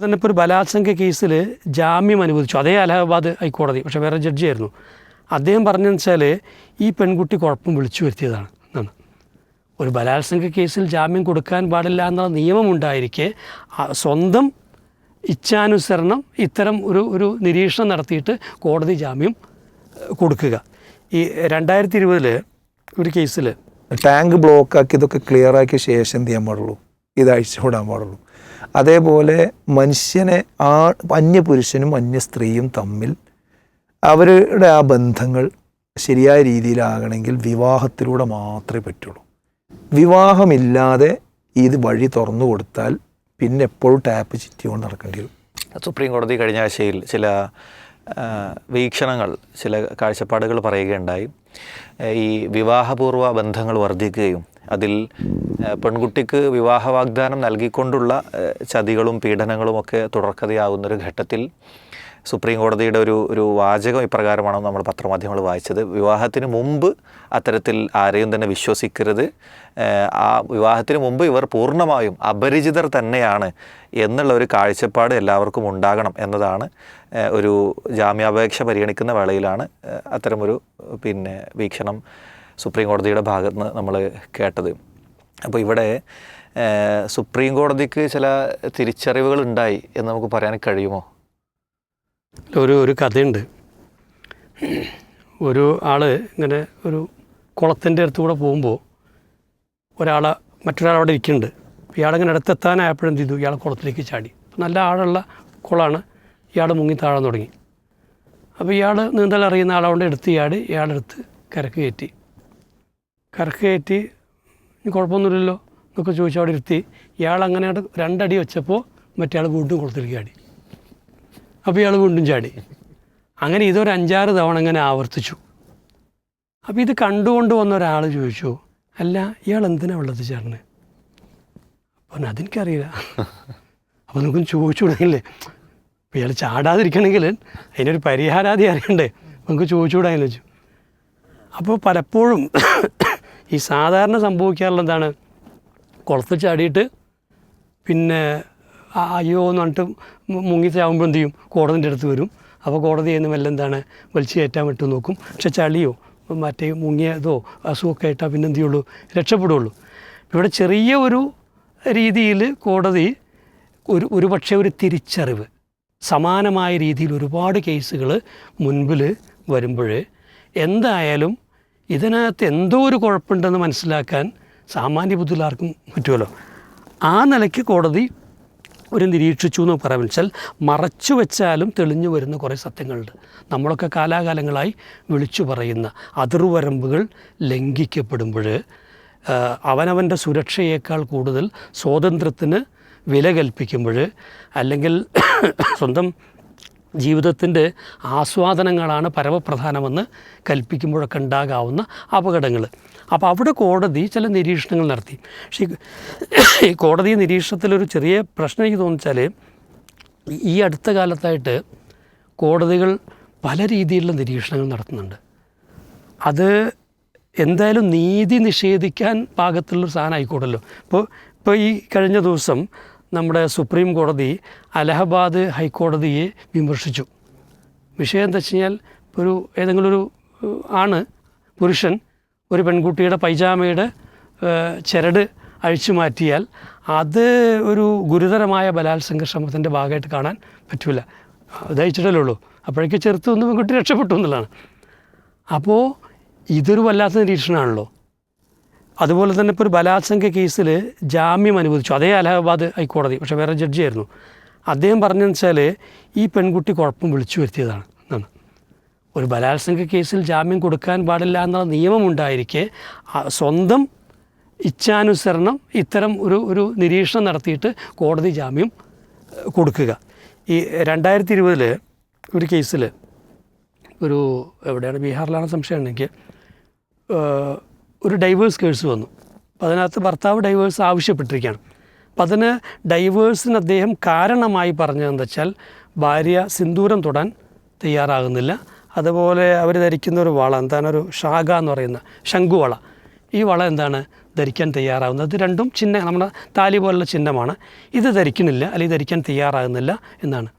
തന്നെ ഇപ്പോൾ ഒരു ബലാത്സംഗ കേസിൽ ജാമ്യം അനുവദിച്ചു, അതേ അലഹബാദ് ഹൈക്കോടതി, പക്ഷേ വേറെ ജഡ്ജിയായിരുന്നു. അദ്ദേഹം പറഞ്ഞതെന്ന് വെച്ചാൽ ഈ പെൺകുട്ടി കുഴപ്പം വിളിച്ചു വരുത്തിയതാണ് എന്നാണ്. ഒരു ബലാത്സംഗ കേസിൽ ജാമ്യം കൊടുക്കാൻ പാടില്ല എന്നുള്ള നിയമമുണ്ടായിരിക്കെ സ്വന്തം ഇച്ഛാനുസരണം ഇത്തരം ഒരു നിരീക്ഷണം നടത്തിയിട്ട് കോടതി ജാമ്യം കൊടുക്കുക. ഈ 2020 ഒരു കേസിൽ ടാങ്ക് ബ്ലോക്കാക്കി ഇതൊക്കെ ക്ലിയറാക്കിയ ശേഷം എന്ത് ചെയ്യാൻ പാടുള്ളൂ, ഇത് അഴിച്ചുവിടാൻ പാടുള്ളൂ. അതേപോലെ മനുഷ്യനെ അന്യപുരുഷനും അന്യ സ്ത്രീയും തമ്മിൽ അവരുടെ ആ ബന്ധങ്ങൾ ശരിയായ രീതിയിലാകണമെങ്കിൽ വിവാഹത്തിലൂടെ മാത്രമേ പറ്റുള്ളൂ. വിവാഹമില്ലാതെ ഇത് വഴി തുറന്നു കൊടുത്താൽ പിന്നെ എപ്പോഴും ടാപ്പ് ചുറ്റിക്കൊണ്ട് നടക്കേണ്ടി വരും. സുപ്രീം കോടതി കഴിഞ്ഞ ആഴ്ചയിൽ ചില വീക്ഷണങ്ങൾ, ചില കാഴ്ചപ്പാടുകൾ പറയുകയുണ്ടായി. ഈ വിവാഹപൂർവ്വ ബന്ധങ്ങൾ വർദ്ധിക്കുകയും അതിൽ പെൺകുട്ടിക്ക് വിവാഹ വാഗ്ദാനം നൽകിക്കൊണ്ടുള്ള ചതികളും പീഡനങ്ങളുമൊക്കെ തുടർക്കഥയാകുന്നൊരു ഘട്ടത്തിൽ സുപ്രീം കോടതിയുടെ ഒരു വാചകം ഇപ്രകാരമാണ് നമ്മൾ പത്രമാധ്യമങ്ങൾ വായിച്ചത്: വിവാഹത്തിന് മുമ്പ് അത്തരത്തിൽ ആരെയും തന്നെ വിശ്വസിക്കരുത്, ആ വിവാഹത്തിന് മുമ്പ് ഇവർ പൂർണ്ണമായും അപരിചിതർ തന്നെയാണ് എന്നുള്ള ഒരു കാഴ്ചപ്പാട് എല്ലാവർക്കും ഉണ്ടാകണം എന്നതാണ്. ഒരു ജാമ്യാപേക്ഷ പരിഗണിക്കുന്ന വേളയിലാണ് അത്തരമൊരു വീക്ഷണം സുപ്രീം കോടതിയുടെ ഭാഗത്ത് നിന്ന് നമ്മൾ കേട്ടത്. അപ്പോൾ ഇവിടെ സുപ്രീം കോടതിക്ക് ചില തിരിച്ചറിവുകൾ ഉണ്ടായി എന്ന് നമുക്ക് പറയാൻ കഴിയുമോ? ഒരു കഥയുണ്ട്. ഒരു ആൾ ഇങ്ങനെ ഒരു കുളത്തിൻ്റെ അടുത്ത് കൂടെ പോകുമ്പോൾ മറ്റൊരാൾ അവിടെ ഇരിക്കുന്നുണ്ട്. ഇയാളിങ്ങനെ അടുത്തെത്താനായപ്പോഴും എന്ത് ചെയ്തു, ഇയാൾ കുളത്തിലേക്ക് ചാടി. നല്ല ആഴമുള്ള കുളമാണ്. ഇയാൾ മുങ്ങി താഴാൻ തുടങ്ങി. അപ്പോൾ ഇയാൾ നീന്തൽ അറിയുന്ന ആളെ എടുത്ത് ഇയാളെടുത്ത് കരക്ക് കയറ്റി കുഴപ്പമൊന്നുമില്ലല്ലോ എന്നൊക്കെ ചോദിച്ചു അവിടെ ഇരുത്തി. ഇയാൾ അങ്ങനെ 2 അടി വെച്ചപ്പോൾ മറ്റേ ആൾ വീണ്ടും കുളത്തിലേക്ക് ചാടി. അപ്പോൾ ഇയാൾ വീണ്ടും ചാടി. അങ്ങനെ ഇതൊരു 5-6 തവണ അങ്ങനെ ആവർത്തിച്ചു. അപ്പോൾ ഇത് കണ്ടുകൊണ്ട് വന്ന ഒരാൾ ചോദിച്ചു, അല്ല ഇയാൾ എന്തിനാണ് വെള്ളത്തിൽ ചാടുന്നത്? അപ്പോൾ അതെനിക്കറിയില്ല. അപ്പോൾ നമുക്കും ചോദിച്ചു തുടങ്ങില്ലേ, അപ്പോൾ ഇയാൾ ചാടാതിരിക്കണമെങ്കിൽ അതിനൊരു പരിഹാരാതി അറിയണ്ടേ, നമുക്ക് ചോദിച്ചുകൂടാന്ന് വെച്ചു. അപ്പോൾ പലപ്പോഴും ഈ സാധാരണ സംഭവിക്കാറുള്ള എന്താണ്, കുളത്തിൽ ചാടിയിട്ട് പിന്നെ അയ്യോ എന്ന് പറഞ്ഞിട്ട് മുങ്ങി ചാവുമ്പോൾ എന്ത് ചെയ്യും, കോടതിൻ്റെ അടുത്ത് വരും. അപ്പോൾ കോടതി ചെയ്യുന്ന വല്ല എന്താണ് വലിച്ചു കയറ്റാൻ വിട്ടു നോക്കും. പക്ഷെ ചളിയോ മറ്റേ മുങ്ങിയതോ അസുഖമൊക്കെ ആയിട്ടാൽ പിന്നെ എന്ത് ചെയ്യുള്ളൂ, രക്ഷപ്പെടുകയുള്ളൂ. ഇവിടെ ചെറിയ ഒരു രീതിയിൽ കോടതി ഒരു പക്ഷേ ഒരു തിരിച്ചറിവ്, സമാനമായ രീതിയിൽ ഒരുപാട് കേസുകൾ മുൻപിൽ വരുമ്പോൾ എന്തായാലും ഇതിനകത്ത് എന്തോ ഒരു കുഴപ്പമുണ്ടെന്ന് മനസ്സിലാക്കാൻ സാമാന്യ ബുദ്ധിയിൽ ആർക്കും പറ്റുമല്ലോ. ആ നിലയ്ക്ക് കോടതി ഒരു നിരീക്ഷിച്ചു എന്ന് പറയാൻ വെച്ചാൽ മറച്ചു വെച്ചാലും തെളിഞ്ഞു വരുന്ന കുറേ സത്യങ്ങളുണ്ട്. നമ്മളൊക്കെ കാലാകാലങ്ങളായി വിളിച്ചു പറയുന്ന അതിർവരമ്പുകൾ ലംഘിക്കപ്പെടുമ്പോൾ അവനവൻ്റെ സുരക്ഷയേക്കാൾ കൂടുതൽ സ്വാതന്ത്ര്യത്തിന് വില കൽപ്പിക്കുമ്പോൾ, അല്ലെങ്കിൽ സ്വന്തം ജീവിതത്തിൻ്റെ ആസ്വാദനങ്ങളാണ് പരമപ്രധാനമെന്ന് കൽപ്പിക്കുമ്പോഴൊക്കെ ഉണ്ടാകാവുന്ന അപകടങ്ങൾ. അപ്പോൾ അവിടെ കോടതി ചില നിരീക്ഷണങ്ങൾ നടത്തി. പക്ഷേ ഈ കോടതി നിരീക്ഷണത്തിലൊരു ചെറിയ പ്രശ്നം എനിക്ക് തോന്നിച്ചാൽ, ഈ അടുത്ത കാലത്തായിട്ട് കോടതികൾ പല രീതിയിലുള്ള നിരീക്ഷണങ്ങൾ നടത്തുന്നുണ്ട്. അത് എന്തായാലും നീതി നിഷേധിക്കാൻ പാകത്തിലുള്ളൊരു സാധനം ആയിക്കോട്ടല്ലോ. ഇപ്പോൾ ഈ കഴിഞ്ഞ ദിവസം നമ്മുടെ സുപ്രീം കോടതി അലഹബാദ് ഹൈക്കോടതിയെ വിമർശിച്ചു. വിഷയം എന്താ വെച്ച് കഴിഞ്ഞാൽ, ഏതെങ്കിലും ഒരു പുരുഷൻ ഒരു പെൺകുട്ടിയുടെ പൈജാമയുടെ ചരട് അഴിച്ചു മാറ്റിയാൽ അത് ഒരു ഗുരുതരമായ ബലാത്സംഗ ശ്രമത്തിൻ്റെ ഭാഗമായിട്ട് കാണാൻ പറ്റില്ല. അത് അയച്ചിട്ടല്ലേ ഉള്ളൂ. അപ്പോഴേക്ക് ചെറുത്ത് ഒന്ന് പെൺകുട്ടി രക്ഷപ്പെട്ടു എന്നുള്ളതാണ്. അപ്പോൾ ഇതൊരു വല്ലാത്ത നിരീക്ഷണമാണല്ലോ. അതുപോലെ തന്നെ ഇപ്പോൾ ഒരു ബലാത്സംഗ കേസിൽ ജാമ്യം അനുവദിച്ചു, അതേ അലഹബാദ് ഹൈക്കോടതി, പക്ഷേ വേറെ ജഡ്ജിയായിരുന്നു. അദ്ദേഹം പറഞ്ഞതെന്ന് വെച്ചാൽ ഈ പെൺകുട്ടി കുഴപ്പം വിളിച്ചു വരുത്തിയതാണ് എന്നാണ്. ഒരു ബലാത്സംഗ കേസിൽ ജാമ്യം കൊടുക്കാൻ പാടില്ല എന്നുള്ള നിയമമുണ്ടായിരിക്കെ സ്വന്തം ഇച്ഛാനുസരണം ഇത്തരം ഒരു നിരീക്ഷണം നടത്തിയിട്ട് കോടതി ജാമ്യം കൊടുക്കുക. ഈ 2020 ഒരു കേസിൽ എവിടെയാണ്, ബീഹാറിലാണ് സംശയമാണ് എനിക്ക്, ഒരു ഡൈവേഴ്സ് കേസ് വന്നു. അപ്പോൾ അതിനകത്ത് ഭർത്താവ് ഡൈവേഴ്സ് ആവശ്യപ്പെട്ടിരിക്കുകയാണ്. അപ്പോൾ അതിന് ഡൈവേഴ്സിന് അദ്ദേഹം കാരണമായി പറഞ്ഞതെന്ന് വെച്ചാൽ ഭാര്യ സിന്ദൂരം തൊടാൻ തയ്യാറാകുന്നില്ല, അതുപോലെ അവർ ധരിക്കുന്ന ഒരു വള, എന്താണ് ഒരു ഷാഗ എന്ന് പറയുന്ന ശംഖുവള, ഈ വള എന്താണ് ധരിക്കാൻ തയ്യാറാകുന്നത്. ഇത് രണ്ടും ചിഹ്നം, നമ്മുടെ താലി പോലുള്ള ചിഹ്നമാണ്. ഇത് ധരിക്കണില്ല അല്ലെങ്കിൽ ധരിക്കാൻ തയ്യാറാകുന്നില്ല എന്നാണ്.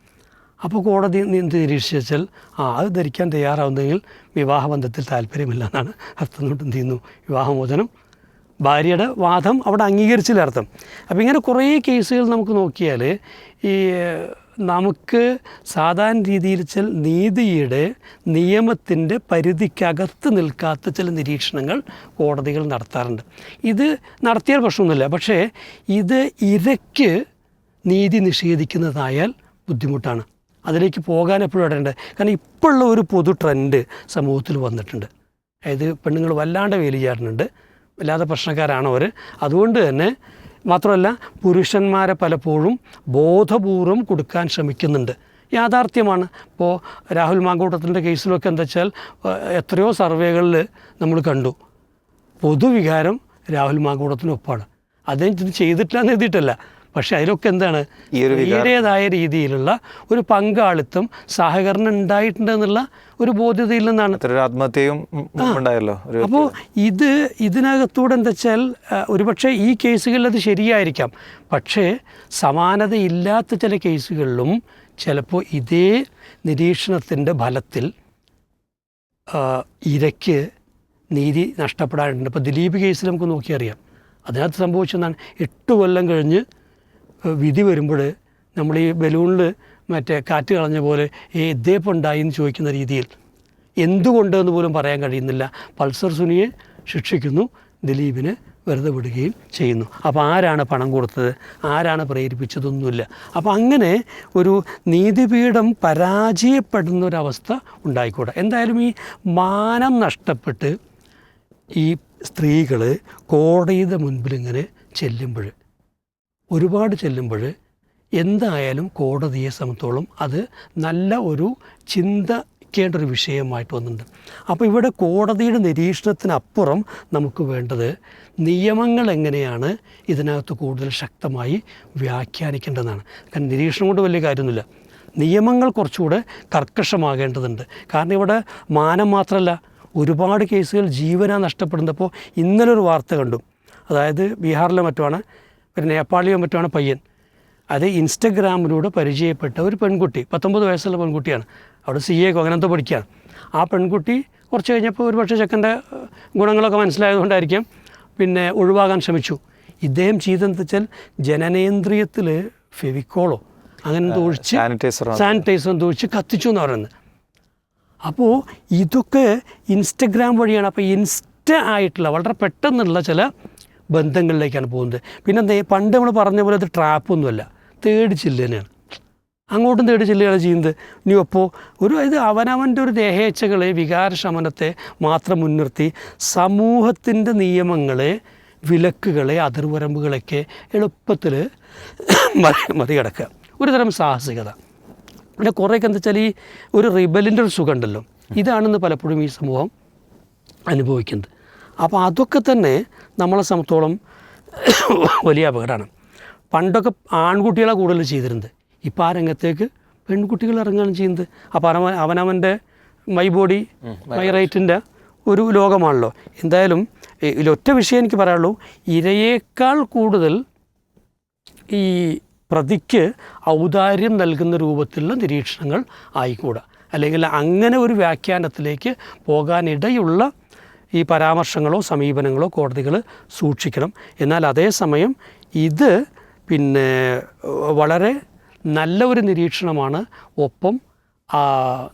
അപ്പോൾ കോടതി എന്ത് നിരീക്ഷിച്ചാൽ അത് ധരിക്കാൻ തയ്യാറാവുന്നെങ്കിൽ വിവാഹബന്ധത്തിൽ താല്പര്യമില്ല എന്നാണ് അർത്ഥം. കൊണ്ട് എന്ത് ചെയ്യുന്നു, വിവാഹമോചനം, ഭാര്യയുടെ വാദം അവിടെ അംഗീകരിച്ചില്ലർത്ഥം. അപ്പോൾ ഇങ്ങനെ കുറേ കേസുകൾ നമുക്ക് നോക്കിയാൽ ഈ നമുക്ക് സാധാരണ രീതിയിൽ ചില നീതിയുടെ നിയമത്തിൻ്റെ പരിധിക്കകത്ത് നിൽക്കാത്ത ചില നിരീക്ഷണങ്ങൾ കോടതികൾ നടത്താറുണ്ട്. ഇത് നടത്തിയാൽ പ്രശ്നമൊന്നുമില്ല. പക്ഷേ ഇത് ഇരയ്ക്ക് നീതി നിഷേധിക്കുന്നതായാൽ ബുദ്ധിമുട്ടാണ്. അതിലേക്ക് പോകാൻ എപ്പോഴും ഇടേണ്ടത്. കാരണം ഇപ്പോഴുള്ള ഒരു പൊതു ട്രെൻഡ് സമൂഹത്തിൽ വന്നിട്ടുണ്ട്. അതായത് പെണ്ണുങ്ങൾ വല്ലാണ്ട് വേലി ചാടുന്നുണ്ട്, വല്ലാതെ പ്രശ്നക്കാരാണ് അവർ. അതുകൊണ്ട് തന്നെ മാത്രമല്ല പുരുഷന്മാരെ പലപ്പോഴും ബോധപൂർവം കൊടുക്കാൻ ശ്രമിക്കുന്നുണ്ട്. യാഥാർത്ഥ്യമാണ്. ഇപ്പോൾ രാഹുൽ മാങ്കൂട്ടത്തിൻ്റെ കേസിലൊക്കെ എന്താ വെച്ചാൽ എത്രയോ സർവേകളിൽ നമ്മൾ കണ്ടു പൊതുവികാരം രാഹുൽ മാങ്കൂട്ടത്തിനൊപ്പമാണ്. അദ്ദേഹം ഇത് ചെയ്തിട്ടില്ല എന്ന് എഴുതിയിട്ടല്ല, പക്ഷേ അതിലൊക്കെ എന്താണ് ഈടേതായ രീതിയിലുള്ള ഒരു പങ്കാളിത്തം, സഹകരണം ഉണ്ടായിട്ടുണ്ടെന്നുള്ള ഒരു ബോധ്യതയിൽ നിന്നാണ്. ആത്മഹത്യയും ഉണ്ടായല്ലോ. അപ്പോൾ ഇതിനകത്തൂടെ എന്താ വെച്ചാൽ ഒരുപക്ഷെ ഈ കേസുകളിൽ അത് ശരിയായിരിക്കാം. പക്ഷേ സമാനതയില്ലാത്ത ചില കേസുകളിലും ചിലപ്പോൾ ഇതേ നിരീക്ഷണത്തിൻ്റെ ഫലത്തിൽ ഇരയ്ക്ക് നീതി നഷ്ടപ്പെടാറുണ്ട്. ഇപ്പോൾ ദിലീപ് കേസിൽ നമുക്ക് നോക്കിയറിയാം. അതിനകത്ത് സംഭവിച്ചെന്നാണ് 8 കൊല്ലം കഴിഞ്ഞ് വിധി വരുമ്പോൾ നമ്മൾ ഈ ബലൂണിൽ മറ്റേ കാറ്റ് കളഞ്ഞ പോലെ ഇതേപ്പം ഉണ്ടായി എന്ന് ചോദിക്കുന്ന രീതിയിൽ എന്തുകൊണ്ടെന്ന് പോലും പറയാൻ കഴിയുന്നില്ല. പൾസർ സുനിയെ ശിക്ഷിക്കുന്നു, ദിലീപിനെ വെറുതെ വിടുകയും ചെയ്യുന്നു. അപ്പോൾ ആരാണ് പണം കൊടുത്തത്, ആരാണ് പ്രേരിപ്പിച്ചതൊന്നുമില്ല. അപ്പോൾ അങ്ങനെ ഒരു നീതിപീഠം പരാജയപ്പെടുന്ന ഒരവസ്ഥ ഉണ്ടായിക്കൂടാ. എന്തായാലും ഈ മാനം നഷ്ടപ്പെട്ട് ഈ സ്ത്രീകൾ കോടതിയുടെ മുൻപിൽ ഇങ്ങനെ ഒരുപാട് ചെല്ലുമ്പോൾ എന്തായാലും കോടതിയെ സംബന്ധിച്ചോളം അത് നല്ല ഒരു ചിന്തിക്കേണ്ട ഒരു വിഷയമായിട്ട് വന്നിട്ടുണ്ട്. അപ്പോൾ ഇവിടെ കോടതിയുടെ നിരീക്ഷണത്തിനപ്പുറം നമുക്ക് വേണ്ടത് നിയമങ്ങൾ എങ്ങനെയാണ് ഇതിനകത്ത് കൂടുതൽ ശക്തമായി വ്യാഖ്യാനിക്കേണ്ടതാണ്. കാരണം നിരീക്ഷണം കൊണ്ട് വലിയ കാര്യമൊന്നുമില്ല, നിയമങ്ങൾ കുറച്ചുകൂടെ കർക്കശമാകേണ്ടതുണ്ട്. കാരണം ഇവിടെ മാനം മാത്രമല്ല, ഒരുപാട് കേസുകൾ ജീവനാ നഷ്ടപ്പെടുന്നപ്പോൾ ഇന്നലെ ഒരു വാർത്ത കണ്ടു. അതായത് ബീഹാറിലെ മറ്റുമാണ്, പിന്നെ നേപ്പാളിയോ മറ്റുമാണ് പയ്യൻ. അത് ഇൻസ്റ്റഗ്രാമിലൂടെ പരിചയപ്പെട്ട ഒരു പെൺകുട്ടി, 19 വയസ്സുള്ള പെൺകുട്ടിയാണ്. അവിടെ CA അങ്ങനത്തെ പഠിക്കുകയാണ്. ആ പെൺകുട്ടി കുറച്ച് കഴിഞ്ഞപ്പോൾ ഒരുപക്ഷെ ചെക്കൻ്റെ ഗുണങ്ങളൊക്കെ മനസ്സിലായതുകൊണ്ടായിരിക്കും പിന്നെ ഒഴിവാകാൻ ശ്രമിച്ചു. ഇദ്ദേഹം ചെയ്തെന്ന് വെച്ചാൽ ജനനേന്ദ്രിയത്തിൽ ഫെവിക്കോളോ അങ്ങനെ ഒഴിച്ച് സാനിറ്റൈസർ ഒഴിച്ച് കത്തിച്ചു എന്ന് പറയുന്നത്. അപ്പോൾ ഇതൊക്കെ ഇൻസ്റ്റഗ്രാം വഴിയാണ്. അപ്പോൾ ഇൻസ്റ്റ ആയിട്ടുള്ള വളരെ പെട്ടെന്നുള്ള ചില ബന്ധങ്ങളിലേക്കാണ് പോകുന്നത്. പിന്നെ പണ്ട് നമ്മൾ പറഞ്ഞ പോലെ അത് ട്രാപ്പൊന്നുമല്ല, തേർഡ് ചില്ല് തന്നെയാണ്. അങ്ങോട്ടും തേർഡ് ചില്ലുകൾ ചെയ്യുന്നത്. ഇനി അപ്പോൾ ഇത് അവനവൻ്റെ ഒരു ദേഹേച്ഛകളെ, വികാരശമനത്തെ മാത്രം മുൻനിർത്തി സമൂഹത്തിൻ്റെ നിയമങ്ങളെ, വിലക്കുകളെ, അതിർവരമ്പുകളൊക്കെ എളുപ്പത്തിൽ മറികടക്കുക, ഒരുതരം സാഹസികത. പിന്നെ കുറേയൊക്കെ എന്താ വെച്ചാൽ ഈ ഒരു റിബലിൻ്റെ ഒരു സുഖം ഉണ്ടല്ലോ, ഇതാണെന്ന് പലപ്പോഴും ഈ സമൂഹം അനുഭവിക്കുന്നത്. അപ്പോൾ അതൊക്കെ തന്നെ നമ്മളെ സംബന്ധിച്ചോളം വലിയ അപകടമാണ്. പണ്ടൊക്കെ ആൺകുട്ടികളെ കൂടുതൽ ചെയ്തിരുന്നത്, ഇപ്പോൾ ആ രംഗത്തേക്ക് പെൺകുട്ടികൾ ഇറങ്ങുകയാണ് ചെയ്യുന്നത്. അപ്പോൾ അവനവൻ്റെ മൈ ബോഡി മൈ റൈറ്റിൻ്റെ ഒരു ലോകമാണല്ലോ. എന്തായാലും ഇതിലൊറ്റ വിഷയം എനിക്ക് പറയാനുള്ളൂ, ഇരയേക്കാൾ കൂടുതൽ ഈ പ്രതിക്ക് ഔദാര്യം നൽകുന്ന രൂപത്തിലുള്ള നിരീക്ഷണങ്ങൾ ആയിക്കൂടാ. അല്ലെങ്കിൽ അങ്ങനെ ഒരു വ്യാഖ്യാനത്തിലേക്ക് പോകാനിടയുള്ള ഈ പരാമർശങ്ങളോ സമീപനങ്ങളോ കോടതികൾ സൂക്ഷിക്കണം. എന്നാൽ അതേസമയം ഇത് പിന്നെ വളരെ നല്ല ഒരു നിരീക്ഷണമാണ്. ഒപ്പം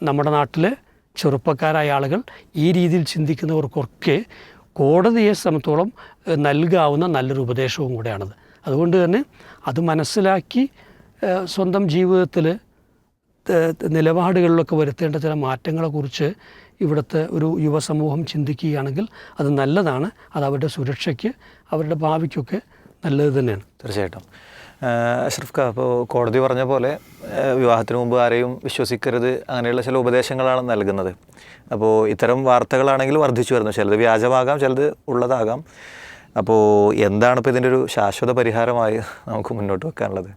നമ്മുടെ നാട്ടിലെ ചെറുപ്പക്കാരായ ആളുകൾ, ഈ രീതിയിൽ ചിന്തിക്കുന്നവർക്കൊക്കെ കോടതിയെ സംബന്ധിച്ചോളം നൽകാവുന്ന നല്ലൊരു ഉപദേശവും കൂടെയാണത്. അതുകൊണ്ട് തന്നെ അത് മനസ്സിലാക്കി സ്വന്തം ജീവിതത്തിൽ നിലപാടുകളിലൊക്കെ വരുത്തേണ്ട ചില മാറ്റങ്ങളെക്കുറിച്ച് ഇവിടുത്തെ ഒരു യുവസമൂഹം ചിന്തിക്കുകയാണെങ്കിൽ അത് നല്ലതാണ്. അത് അവരുടെ സുരക്ഷയ്ക്ക്, അവരുടെ ഭാവിക്കൊക്കെ നല്ലത് തന്നെയാണ്. തീർച്ചയായിട്ടും. അഷ്റഫ് ഖാ, അപ്പോൾ കോടതി പറഞ്ഞ പോലെ വിവാഹത്തിന് മുമ്പ് ആരെയും വിശ്വസിക്കരുത്, അങ്ങനെയുള്ള ചില ഉപദേശങ്ങളാണ് നൽകുന്നത്. അപ്പോൾ ഇത്തരം വാർത്തകളാണെങ്കിൽ വർദ്ധിച്ചു വരുന്നു. ചിലത് വ്യാജമാകാം, ചിലത് ഉള്ളതാകാം. അപ്പോൾ എന്താണ് ഇപ്പോൾ ഇതിൻ്റെ ഒരു ശാശ്വത പരിഹാരമായി നമുക്ക് മുന്നോട്ട് വെക്കാനുള്ളത്?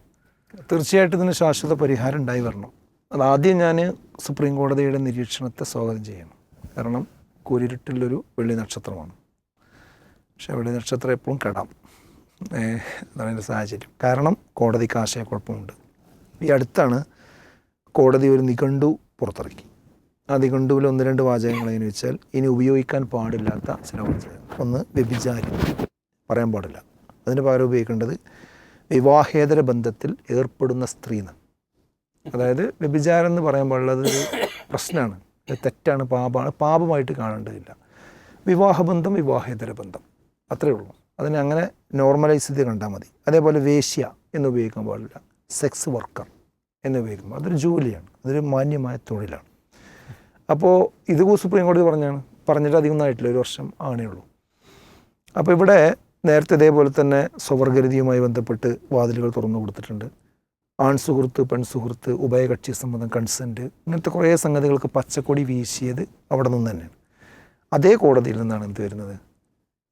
തീർച്ചയായിട്ടും ഇതിന് ശാശ്വത പരിഹാരം ഉണ്ടായി വരണം. അതാദ്യം ഞാൻ സുപ്രീം കോടതിയുടെ നിരീക്ഷണത്തെ സ്വാഗതം ചെയ്യണം. കാരണം കൂരിരുട്ടിലൊരു വെള്ളി നക്ഷത്രമാണ്. പക്ഷേ അവിടെ നക്ഷത്രം എപ്പോഴും കെടാം. അതാണ് എൻ്റെ സാഹചര്യം. കാരണം കോടതിക്ക് ആശയക്കുഴപ്പമുണ്ട്. ഈ അടുത്താണ് കോടതി ഒരു നിഘണ്ടു പുറത്തിറക്കി. ആ നിഘണ്ടുവിൽ 1-2 വാചകങ്ങൾ എങ്ങനെ വെച്ചാൽ ഇനി ഉപയോഗിക്കാൻ പാടില്ലാത്ത ചില വാചകങ്ങൾ. ഒന്ന്, വ്യഭിചാരി പറയാൻ പാടില്ല. അതിന് പകരം ഉപയോഗിക്കേണ്ടത് വിവാഹേതര ബന്ധത്തിൽ ഏർപ്പെടുന്ന സ്ത്രീന്ന്. അതായത് വ്യഭിചാരം എന്ന് പറയാൻ പാടുള്ളത് ഒരു പ്രശ്നമാണ്, തെറ്റാണ്, പാപമായിട്ട് കാണേണ്ടതില്ല. വിവാഹബന്ധം, വിവാഹേതര ബന്ധം, അത്രയേ ഉള്ളൂ. അതിനെ അങ്ങനെ നോർമലൈസ് ചെയ്ത് കണ്ടാൽ മതി. അതേപോലെ വേശ്യ എന്ന് ഉപയോഗിക്കാൻ പാടില്ല, സെക്സ് വർക്കർ എന്ന് ഉപയോഗിക്കുമ്പോൾ അതൊരു ജോലിയാണ്, അതൊരു മാന്യമായ തൊഴിലാണ്. അപ്പോൾ ഇത് സുപ്രീം കോടതി പറഞ്ഞിട്ട് അധികം ഒന്നായിട്ടില്ല, 1 വർഷം ആണേ ഉള്ളൂ. അപ്പോൾ ഇവിടെ നേരത്തെ ഇതേപോലെ തന്നെ സ്വവർഗരതിയുമായി ബന്ധപ്പെട്ട് വാതിലുകൾ തുറന്നു കൊടുത്തിട്ടുണ്ട്. ആൺ സുഹൃത്ത്, പെൺ സുഹൃത്ത്, ഉഭയകക്ഷി സമ്മതം, കൺസെൻറ്റ്, ഇങ്ങനത്തെ കുറേ സംഗതികൾക്ക് പച്ചക്കൊടി വീശിയത് അവിടെ നിന്ന് തന്നെയാണ്. അതേ കോടതിയിൽ നിന്നാണ് എന്ത് വരുന്നത്,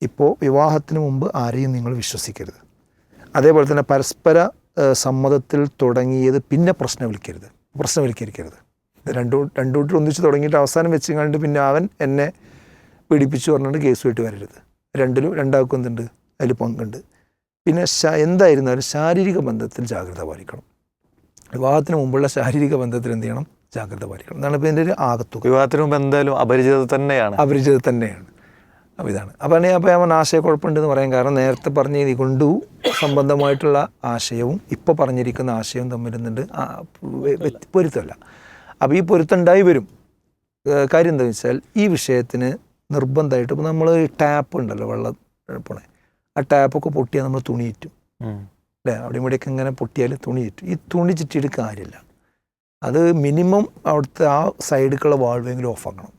ഇപ്പോൾ വിവാഹത്തിന് മുമ്പ് ആരെയും നിങ്ങൾ വിശ്വസിക്കരുത്. അതേപോലെ തന്നെ പരസ്പര സമ്മതത്തിൽ തുടങ്ങിയത് പിന്നെ പ്രശ്നവൽക്കരിക്കരുത്. രണ്ടൂട്ടിൽ ഒന്നിച്ച് തുടങ്ങിയിട്ട് അവസാനം വെച്ച് കണ്ട് പിന്നെ അവൻ എന്നെ പീഡിപ്പിച്ചു പറഞ്ഞിട്ട് കേസുമായിട്ട് വരരുത്. രണ്ടാൾക്കും എന്തുണ്ട്, അതിൽ പങ്കുണ്ട്. പിന്നെ എന്തായിരുന്നാലും ശാരീരിക ബന്ധത്തിൽ ജാഗ്രത പാലിക്കണം. വിവാഹത്തിന് മുമ്പുള്ള ശാരീരിക ബന്ധത്തിൽ എന്ത് ചെയ്യണം, ജാഗ്രത പാലിക്കണം. എന്നാണ് ഇപ്പോൾ ഇതിൻ്റെ ഒരു ആകത്തുക. വിവാഹത്തിന് മുമ്പ് എന്തായാലും അപരിചിതം തന്നെയാണ്. അപ്പോൾ ഇതാണ്. അപ്പോൾ ഞാൻ ആശയക്കുഴപ്പമുണ്ടെന്ന് പറയാൻ കാരണം നേരത്തെ പറഞ്ഞ നിഘണ്ടു സംബന്ധമായിട്ടുള്ള ആശയവും ഇപ്പോൾ പറഞ്ഞിരിക്കുന്ന ആശയവും തമ്മിലുണ്ട് പൊരുത്തമല്ല. അപ്പോൾ ഈ പൊരുത്തമുണ്ടായി വരും. കാര്യം എന്താണെന്ന് വെച്ചാൽ ഈ വിഷയത്തിന് നിർബന്ധമായിട്ട് ഇപ്പോൾ നമ്മൾ ടാപ്പ് ഉണ്ടല്ലോ, വെള്ളം പോണേ, ആ ടാപ്പൊക്കെ പൊട്ടിയാൽ നമ്മൾ തുണി ചുറ്റും അല്ലേ, അവിടെയും ഇവിടെയൊക്കെ ഇങ്ങനെ പൊട്ടിയാൽ തുണി ചുറ്റും. ഈ തുണി ചുറ്റിയിട്ട് കാര്യമില്ല, അത് മിനിമം അവിടുത്തെ ആ സൈഡിലേക്കുള്ള വാൾവെങ്കിലും ഓഫാക്കണം.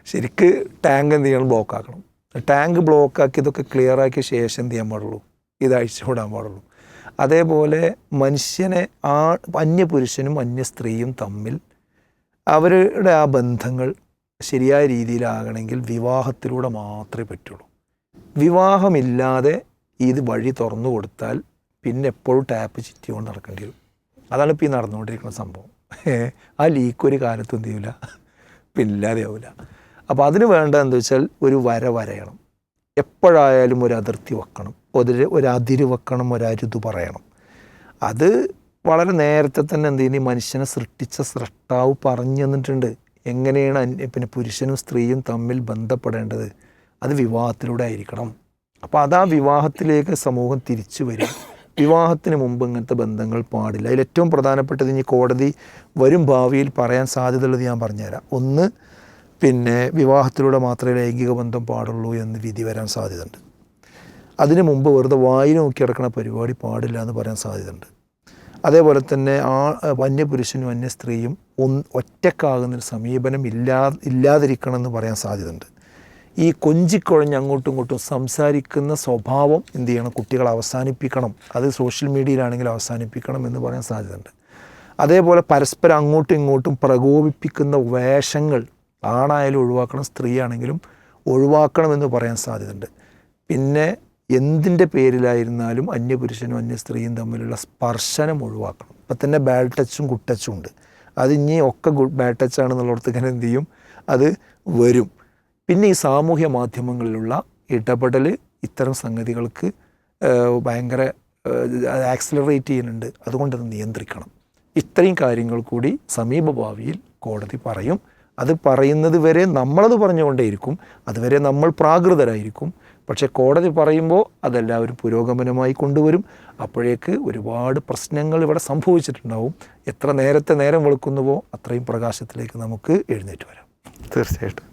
ശരിക്ക് ടാങ്ക് എന്ത് ചെയ്യണം, ബ്ലോക്ക് ആക്കണം. ടാങ്ക് ബ്ലോക്കാക്കി ഇതൊക്കെ ക്ലിയർ ആക്കിയ ശേഷം എന്ത് ചെയ്യാൻ പാടുള്ളൂ, ഇത് അഴിച്ചുവിടാൻ പാടുള്ളൂ. അതേപോലെ മനുഷ്യനെ അന്യപുരുഷനും അന്യ സ്ത്രീയും തമ്മിൽ അവരുടെ ആ ബന്ധങ്ങൾ ശരിയായ രീതിയിലാകണമെങ്കിൽ വിവാഹത്തിലൂടെ മാത്രമേ പറ്റുള്ളൂ. വിവാഹമില്ലാതെ ഇത് വഴി തുറന്നു കൊടുത്താൽ പിന്നെ എപ്പോഴും ടാപ്പ് ചുറ്റിക്കൊണ്ട് നടക്കേണ്ടി വരും. അതാണ് ഇപ്പോൾ ഈ നടന്നുകൊണ്ടിരിക്കുന്ന സംഭവം. ആ ലീക്ക് ഒരു കാലത്തും എന്ത് ചെയ്യില്ല, പിന്നില്ലാതെ ആവില്ല. അപ്പോൾ അതിന് വേണ്ടത് എന്താ വെച്ചാൽ ഒരു വരയണം. എപ്പോഴായാലും ഒരു അതിർത്തി വെക്കണം, ഒരു അതിര് വെക്കണം, ഒരു അരുത് പറയണം. അത് വളരെ നേരത്തെ തന്നെ എന്ത് ചെയ്യുന്നു, മനുഷ്യനെ സൃഷ്ടിച്ച സൃഷ്ടാവ് പറഞ്ഞു തന്നിട്ടുണ്ട് എങ്ങനെയാണ് പിന്നെ പുരുഷനും സ്ത്രീയും തമ്മിൽ ബന്ധപ്പെടേണ്ടത്. അത് വിവാഹത്തിലൂടെ ആയിരിക്കണം. അപ്പോൾ അതാ വിവാഹത്തിലേക്ക് സമൂഹം തിരിച്ചു വരും. വിവാഹത്തിന് മുമ്പ് ഇങ്ങനത്തെ ബന്ധങ്ങൾ പാടില്ല. അതിലേറ്റവും പ്രധാനപ്പെട്ടത് ഇനി കോടതി വരും ഭാവിയിൽ പറയാൻ സാധ്യതയുള്ളത് ഞാൻ പറഞ്ഞുതരാം. ഒന്ന്, പിന്നെ വിവാഹത്തിലൂടെ മാത്രമേ ലൈംഗിക ബന്ധം പാടുള്ളൂ എന്ന് വിധി വരാൻ സാധ്യതയുണ്ട്. അതിനു മുമ്പ് വെറുതെ വായിൽ നോക്കി കിടക്കുന്ന പരിപാടി പാടില്ല എന്ന് പറയാൻ സാധ്യതയുണ്ട്. അതേപോലെ തന്നെ അന്യപുരുഷനും അന്യ സ്ത്രീയും ഒറ്റക്കാകുന്നൊരു സമീപനം ഇല്ലാതിരിക്കണം എന്ന് പറയാൻ സാധ്യതയുണ്ട്. ഈ കൊഞ്ചിക്കുഴഞ്ഞ് അങ്ങോട്ടും ഇങ്ങോട്ടും സംസാരിക്കുന്ന സ്വഭാവം എന്ത് ചെയ്യണം, കുട്ടികൾ അവസാനിപ്പിക്കണം. അത് സോഷ്യൽ മീഡിയയിലാണെങ്കിൽ അവസാനിപ്പിക്കണം എന്ന് പറയാൻ സാധ്യതയുണ്ട്. അതേപോലെ പരസ്പരം അങ്ങോട്ടും ഇങ്ങോട്ടും പ്രകോപിപ്പിക്കുന്ന വേഷങ്ങൾ ആണായാലും ഒഴിവാക്കണം, സ്ത്രീ ആണെങ്കിലും ഒഴിവാക്കണമെന്ന് പറയാൻ സാധ്യതയുണ്ട്. പിന്നെ എന്തിൻ്റെ പേരിലായിരുന്നാലും അന്യപുരുഷനും അന്യ സ്ത്രീയും തമ്മിലുള്ള സ്പർശനം ഒഴിവാക്കണം. ഇപ്പം തന്നെ ബാഡ് ടച്ചും ഗുഡ് ടച്ചും ഉണ്ട്. അത് ഇനി ഒക്കെ ബാഡ് ടച്ചാണെന്നുള്ളിടത്ത് ഇങ്ങനെ എന്ത് ചെയ്യും, അത് വരും. പിന്നെ ഈ സാമൂഹ്യ മാധ്യമങ്ങളിലുള്ള ഇടപെടൽ ഇത്തരം സംഗതികൾക്ക് ഭയങ്കര ആക്സിലറേറ്റ് ചെയ്യുന്നുണ്ട്. അതുകൊണ്ടത് നിയന്ത്രിക്കണം. ഇത്രയും കാര്യങ്ങൾ കൂടി സമീപ ഭാവിയിൽ കോടതി പറയും. അത് പറയുന്നത് വരെ നമ്മളത് പറഞ്ഞുകൊണ്ടേയിരിക്കും, അതുവരെ നമ്മൾ പ്രാകൃതരായിരിക്കും. പക്ഷേ കോടതി പറയുമ്പോൾ അതെല്ലാവരും പുരോഗമനമായി കൊണ്ടുവരും. അപ്പോഴേക്ക് ഒരുപാട് പ്രശ്നങ്ങൾ ഇവിടെ സംഭവിച്ചിട്ടുണ്ടാവും. എത്ര നേരം വെളുക്കുന്നുവോ അത്രയും പ്രകാശത്തിലേക്ക് നമുക്ക് എഴുന്നേറ്റ് വരാം. തീർച്ചയായിട്ടും.